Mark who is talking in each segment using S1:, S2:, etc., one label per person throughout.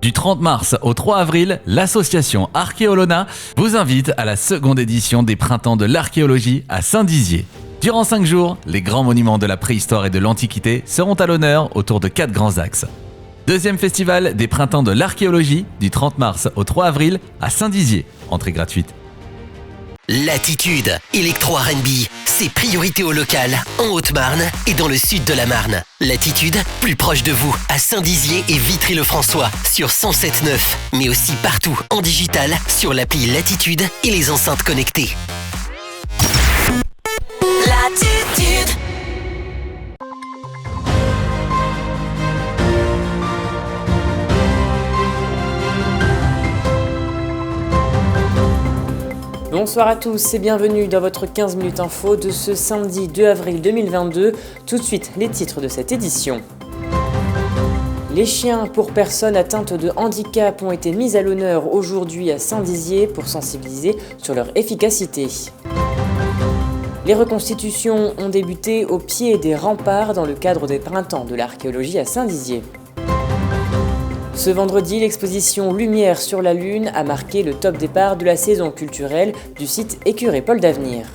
S1: Du 30 mars au 3 avril, l'association Archéolona vous invite à la seconde édition des Printemps de l'archéologie à Saint-Dizier. Durant 5 jours, les grands monuments de la préhistoire et de l'Antiquité seront à l'honneur autour de 4 grands axes. Deuxième festival des Printemps de l'archéologie du 30 mars au 3 avril à Saint-Dizier. Entrée gratuite.
S2: Latitude, Electro R&B, c'est priorité au local, en Haute-Marne et dans le sud de la Marne. Latitude, plus proche de vous, à Saint-Dizier et Vitry-le-François, sur 107.9, mais aussi partout en digital, sur l'appli Latitude et les enceintes connectées. Latitude.
S3: Bonsoir à tous et bienvenue dans votre 15 minutes info de ce samedi 2 avril 2022. Tout de suite, les titres de cette édition. Les chiens pour personnes atteintes de handicap ont été mis à l'honneur aujourd'hui à Saint-Dizier pour sensibiliser sur leur efficacité. Les reconstitutions ont débuté au pied des remparts dans le cadre des Printemps de l'archéologie à Saint-Dizier. Ce vendredi, l'exposition Lumière sur la Lune a marqué le top départ de la saison culturelle du site Écuré Paul d'Avenir.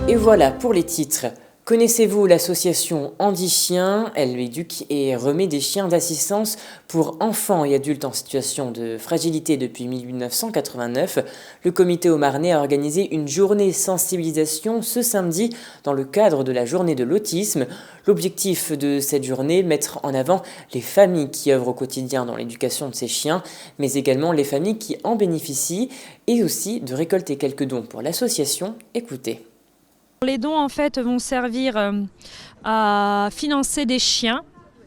S3: Et voilà pour les titres. Connaissez-vous l'association Handi Chien ? Elle éduque et remet des chiens d'assistance pour enfants et adultes en situation de fragilité depuis 1989. Le comité haut-marnais a organisé une journée sensibilisation ce samedi dans le cadre de la journée de l'autisme. L'objectif de cette journée, mettre en avant les familles qui œuvrent au quotidien dans l'éducation de ces chiens, mais également les familles qui en bénéficient, et aussi de récolter quelques dons pour l'association. Écoutez.
S4: Les dons en fait vont servir à financer des chiens.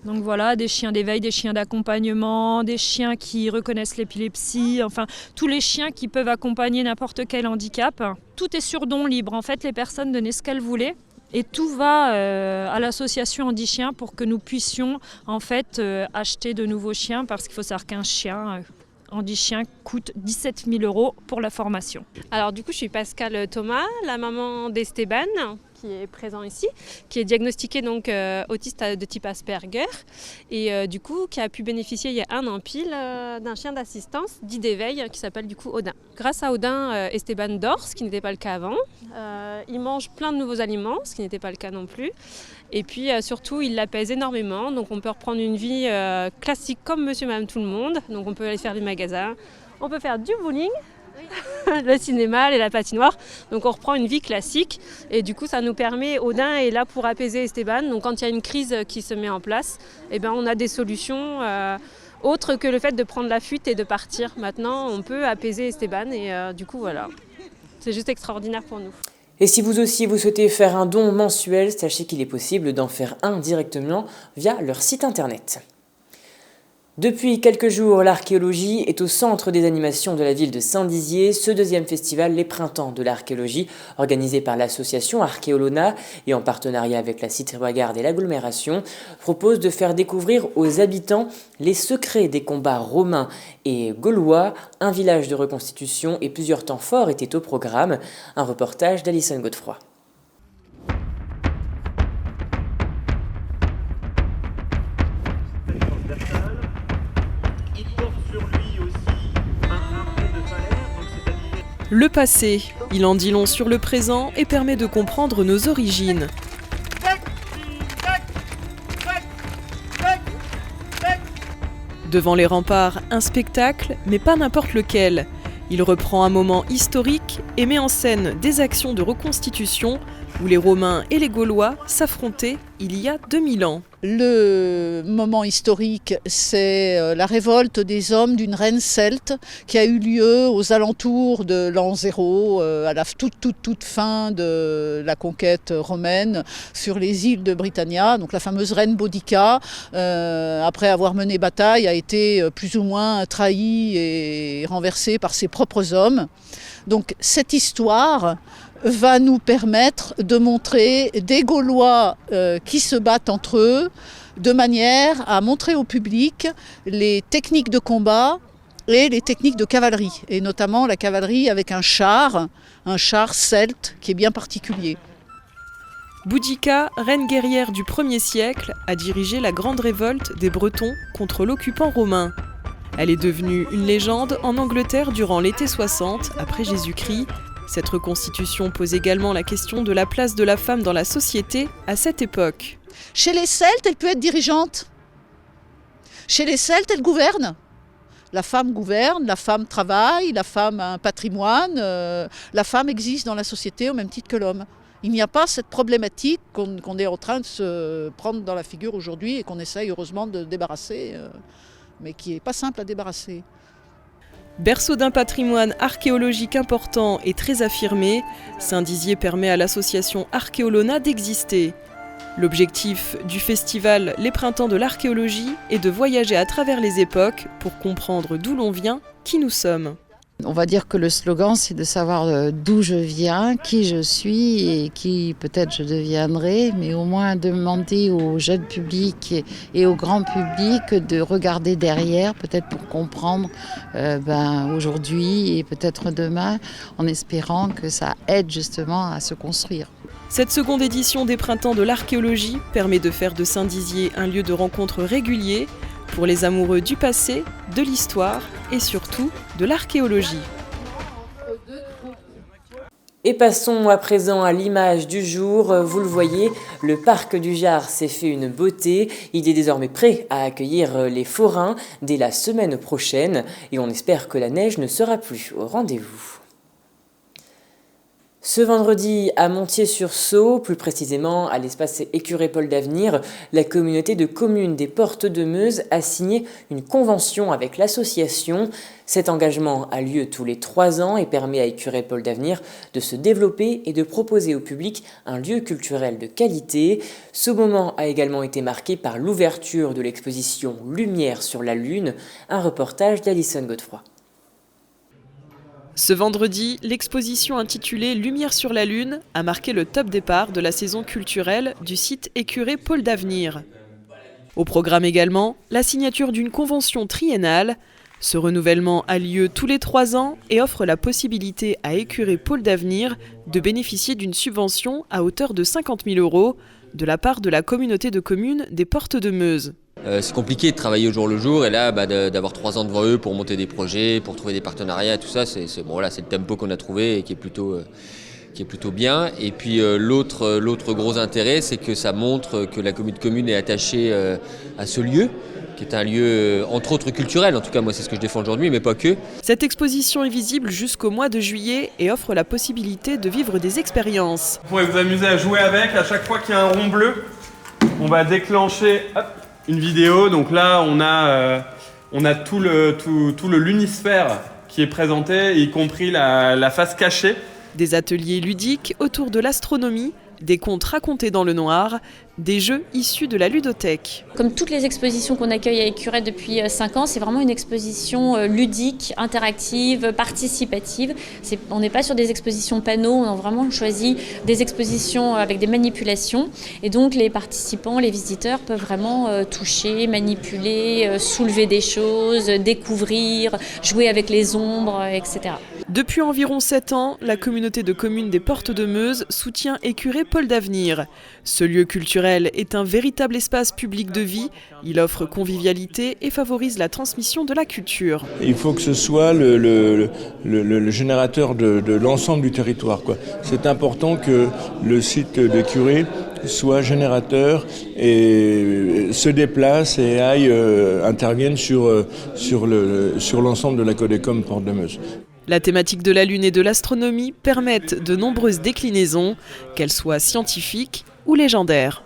S4: Donc voilà, des chiens d'éveil, des chiens d'accompagnement, des chiens qui reconnaissent l'épilepsie, enfin tous les chiens qui peuvent accompagner n'importe quel handicap. Tout est sur don libre, en fait les personnes donnaient ce qu'elles voulaient. Et tout va à l'association Handi Chien pour que nous puissions en fait acheter de nouveaux chiens, parce qu'il faut savoir qu'un chien Handi Chien coûte 17 000 € pour la formation.
S5: Alors du coup, je suis Pascal Thomas, la maman d'Esteban, qui est présent ici, qui est diagnostiqué donc autiste de type Asperger et du coup qui a pu bénéficier il y a un an pile d'un chien d'assistance dit d'éveil qui s'appelle du coup Odin. Grâce à Odin, Esteban dort, ce qui n'était pas le cas avant. Il mange plein de nouveaux aliments, ce qui n'était pas le cas non plus. Et puis surtout, il l'apaise énormément. Donc on peut reprendre une vie classique comme monsieur, madame, tout le monde. Donc on peut aller faire du magasin, on peut faire du bowling, le cinéma, la patinoire. Donc on reprend une vie classique. Et du coup, ça nous permet, Odin est là pour apaiser Esteban. Donc quand il y a une crise qui se met en place, eh ben, on a des solutions autres que le fait de prendre la fuite et de partir. Maintenant, on peut apaiser Esteban et du coup, voilà. C'est juste extraordinaire pour nous.
S3: Et si vous aussi vous souhaitez faire un don mensuel, sachez qu'il est possible d'en faire un directement via leur site internet. Depuis quelques jours, l'archéologie est au centre des animations de la ville de Saint-Dizier. Ce deuxième festival, les Printemps de l'archéologie, organisé par l'association Archéolona et en partenariat avec la Cité Royale et l'agglomération, propose de faire découvrir aux habitants les secrets des combats romains et gaulois. Un village de reconstitution et plusieurs temps forts étaient au programme. Un reportage d'Alison Godefroy.
S6: Le passé, il en dit long sur le présent et permet de comprendre nos origines. Devant les remparts, un spectacle, mais pas n'importe lequel. Il reprend un moment historique et met en scène des actions de reconstitution où les Romains et les Gaulois s'affrontaient il y a 2000 ans.
S7: Le moment historique, c'est la révolte des hommes d'une reine celte qui a eu lieu aux alentours de l'an 0, à la toute fin de la conquête romaine sur les îles de Britannia. Donc la fameuse reine Boudica, après avoir mené bataille, a été plus ou moins trahie et renversée par ses propres hommes. Donc cette histoire va nous permettre de montrer des Gaulois qui se battent entre eux, de manière à montrer au public les techniques de combat et les techniques de cavalerie, et notamment la cavalerie avec un char celte qui est bien particulier.
S6: Boudica, reine guerrière du 1er siècle, a dirigé la grande révolte des Bretons contre l'occupant romain. Elle est devenue une légende en Angleterre durant l'été 60, après Jésus-Christ. Cette reconstitution pose également la question de la place de la femme dans la société à cette époque.
S7: Chez les Celtes, elle peut être dirigeante. Chez les Celtes, elle gouverne. La femme gouverne, la femme travaille, la femme a un patrimoine. La femme existe dans la société au même titre que l'homme. Il n'y a pas cette problématique qu'on est en train de se prendre dans la figure aujourd'hui et qu'on essaye heureusement de débarrasser, mais qui n'est pas simple à débarrasser.
S6: Berceau d'un patrimoine archéologique important et très affirmé, Saint-Dizier permet à l'association Archéolona d'exister. L'objectif du festival Les Printemps de l'Archéologie est de voyager à travers les époques pour comprendre d'où l'on vient, qui nous sommes.
S8: On va dire que le slogan, c'est de savoir d'où je viens, qui je suis et qui peut-être je deviendrai, mais au moins demander au jeune public et au grand public de regarder derrière, peut-être pour comprendre aujourd'hui et peut-être demain, en espérant que ça aide justement à se construire.
S6: Cette seconde édition des Printemps de l'Archéologie permet de faire de Saint-Dizier un lieu de rencontre régulier pour les amoureux du passé, de l'histoire et surtout de l'archéologie.
S3: Et passons à présent à l'image du jour. Vous le voyez, le parc du Jard s'est fait une beauté. Il est désormais prêt à accueillir les forains dès la semaine prochaine et on espère que la neige ne sera plus au rendez-vous. Ce vendredi, à Montier-sur-Saulx, plus précisément à l'espace Écuré Paul d'Avenir, la communauté de communes des Portes de Meuse a signé une convention avec l'association. Cet engagement a lieu tous les 3 ans et permet à Écuré Paul d'Avenir de se développer et de proposer au public un lieu culturel de qualité. Ce moment a également été marqué par l'ouverture de l'exposition Lumière sur la Lune, un reportage d'Alison Godefroy.
S6: Ce vendredi, l'exposition intitulée Lumière sur la Lune a marqué le top départ de la saison culturelle du site Écuré Paul d'Avenir. Au programme également, la signature d'une convention triennale. Ce renouvellement a lieu tous les 3 ans et offre la possibilité à Écuré Paul d'Avenir de bénéficier d'une subvention à hauteur de 50 000 € de la part de la communauté de communes des Portes de Meuse.
S9: C'est compliqué de travailler au jour le jour et là d'avoir 3 ans devant eux pour monter des projets, pour trouver des partenariats, tout ça, c'est le tempo qu'on a trouvé et qui est plutôt bien. Et puis l'autre gros intérêt, c'est que ça montre que la commune est attachée à ce lieu, qui est un lieu entre autres culturel, en tout cas moi c'est ce que je défends aujourd'hui, mais pas que.
S6: Cette exposition est visible jusqu'au mois de juillet et offre la possibilité de vivre des expériences.
S10: Vous pourrez vous amuser à jouer avec, à chaque fois qu'il y a un rond bleu, on va déclencher une vidéo. Donc là on a tout le lunisphère qui est présenté, y compris la face cachée.
S6: Des ateliers ludiques autour de l'astronomie, des contes racontés dans le noir, des jeux issus de la ludothèque.
S11: Comme toutes les expositions qu'on accueille à Écuré depuis 5 ans, c'est vraiment une exposition ludique, interactive, participative. On n'est pas sur des expositions panneaux, on a vraiment choisi des expositions avec des manipulations. Et donc les participants, les visiteurs peuvent vraiment toucher, manipuler, soulever des choses, découvrir, jouer avec les ombres, etc.
S6: Depuis environ 7 ans, la communauté de communes des Portes de Meuse soutient Écuré Paul d'Avenir. Ce lieu culturel est un véritable espace public de vie. Il offre convivialité et favorise la transmission de la culture.
S12: Il faut que ce soit le générateur de l'ensemble du territoire, quoi. C'est important que le site d'Écuré soit générateur et se déplace et intervienne sur l'ensemble de la Codecom Porte de Meuse.
S6: La thématique de la Lune et de l'astronomie permettent de nombreuses déclinaisons, qu'elles soient scientifiques ou légendaires.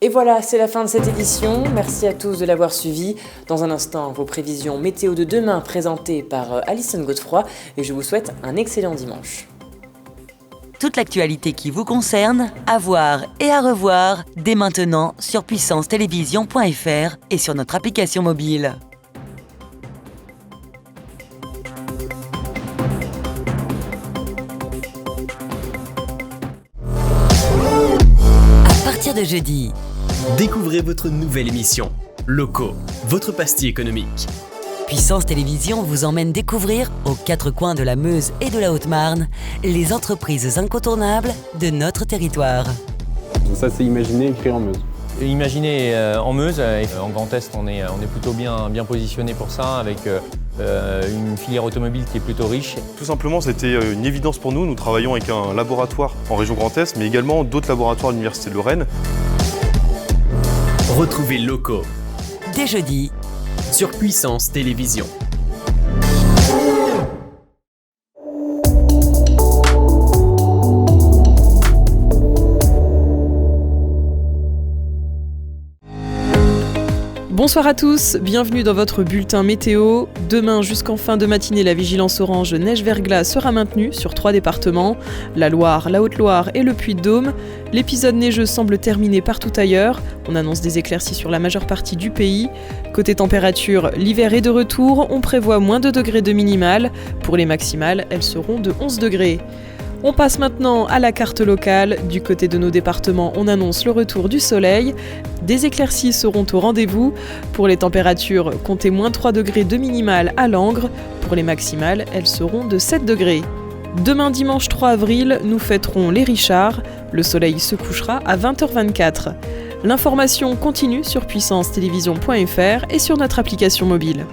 S3: Et voilà, c'est la fin de cette édition. Merci à tous de l'avoir suivi. Dans un instant, vos prévisions météo de demain présentées par Alison Godefroy et je vous souhaite un excellent dimanche.
S13: Toute l'actualité qui vous concerne, à voir et à revoir dès maintenant sur puissancetelevision.fr et sur notre application mobile. À partir de jeudi,
S14: découvrez votre nouvelle émission, Locaux, votre pastille économique.
S13: Puissance Télévision vous emmène découvrir, aux quatre coins de la Meuse et de la Haute-Marne, les entreprises incontournables de notre territoire.
S14: Ça, c'est imaginer et créer en Meuse.
S15: Imaginer en Meuse, en Grand Est, on est plutôt bien positionné pour ça, avec une filière automobile qui est plutôt riche.
S16: Tout simplement, c'était une évidence pour nous. Nous travaillons avec un laboratoire en région Grand Est, mais également d'autres laboratoires de l'Université de Lorraine.
S17: Retrouvez Locaux
S13: dès jeudi
S17: sur Puissance Télévision.
S6: Bonsoir à tous, bienvenue dans votre bulletin météo. Demain jusqu'en fin de matinée, la vigilance orange neige-verglas sera maintenue sur 3 départements, la Loire, la Haute-Loire et le Puy-de-Dôme. L'épisode neigeux semble terminé partout ailleurs. On annonce des éclaircies sur la majeure partie du pays. Côté température, l'hiver est de retour. On prévoit moins 2 degrés de minimales. Pour les maximales, elles seront de 11 degrés. On passe maintenant à la carte locale. Du côté de nos départements, on annonce le retour du soleil. Des éclaircies seront au rendez-vous. Pour les températures, comptez moins 3 degrés de minimales à Langres. Pour les maximales, elles seront de 7 degrés. Demain dimanche 3 avril, nous fêterons les Richards. Le soleil se couchera à 20h24. L'information continue sur puissancetélévision.fr et sur notre application mobile.